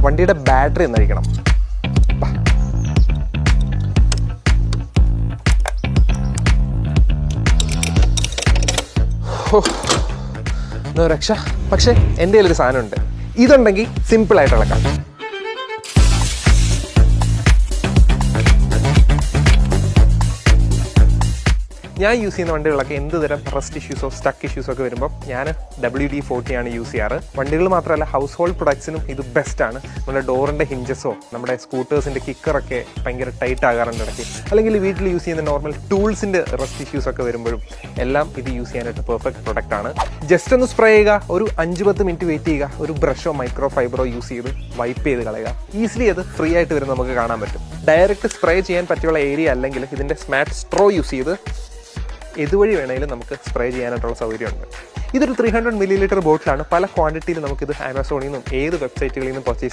വണ്ടിയുടെ ബാറ്ററി എന്നഴിക്കണം. രക്ഷ. പക്ഷേ എൻ്റെ കയ്യിലൊരു സാധനമുണ്ട്. ഇതുണ്ടെങ്കിൽ സിമ്പിളായിട്ട് ഇളക്കാം. ഞാൻ യൂസ് ചെയ്യുന്ന വണ്ടികളൊക്കെ എന്ത് തരം റസ്റ്റ് ഇഷ്യൂസോ സ്റ്റക്ക് ഇഷ്യൂസോ ഒക്കെ വരുമ്പോൾ ഞാൻ WD-40 ആണ് യൂസ് ചെയ്യാറ്. വണ്ടികൾ മാത്രമല്ല, ഹൗസ് ഹോൾഡ് പ്രൊഡക്ട്സിനും ഇത് ബെസ്റ്റാണ്. നമ്മുടെ ഡോറിൻ്റെ ഹിഞ്ചസോ നമ്മുടെ സ്കൂട്ടേഴ്സിൻ്റെ കിക്കറൊക്കെ ഭയങ്കര ടൈറ്റ് ആകാറുണ്ട് ഇടയ്ക്ക്, അല്ലെങ്കിൽ വീട്ടിൽ യൂസ് ചെയ്യുന്ന നോർമൽ ടൂൾസിൻ്റെ റസ്റ്റ് ഇഷ്യൂസ് ഒക്കെ വരുമ്പോഴും എല്ലാം ഇത് യൂസ് ചെയ്യാനായിട്ട് പെർഫെക്റ്റ് പ്രൊഡക്റ്റ് ആണ്. ജസ്റ്റ് ഒന്ന് സ്പ്രേ ചെയ്യുക, ഒരു 5-10 മിനിറ്റ് വെയിറ്റ് ചെയ്യുക, ഒരു ബ്രഷോ മൈക്രോ ഫൈബറോ യൂസ് ചെയ്ത് വൈപ്പ് ചെയ്ത് കളയുക. ഈസിലി അത് ഫ്രീ ആയിട്ട് വരുന്ന നമുക്ക് കാണാൻ പറ്റും. ഡയറക്റ്റ് സ്പ്രേ ചെയ്യാൻ പറ്റിയുള്ള ഏരിയ അല്ലെങ്കിൽ ഇതിൻ്റെ സ്മാർട്ട് സ്ട്രോ യൂസ് ചെയ്ത് ഇതുവഴി വേണമെങ്കിലും നമുക്ക് സ്പ്രേ ചെയ്യാനായിട്ടുള്ള സൗകര്യമുണ്ട്. ഇതൊരു 300 ml ബോട്ടിലാണ്. പല ക്വാണ്ടിറ്റിയിൽ നമുക്കിത് ആമസോണിൽ നിന്നും ഏത് വെബ്സൈറ്റുകളിൽ നിന്നും പർച്ചേസ്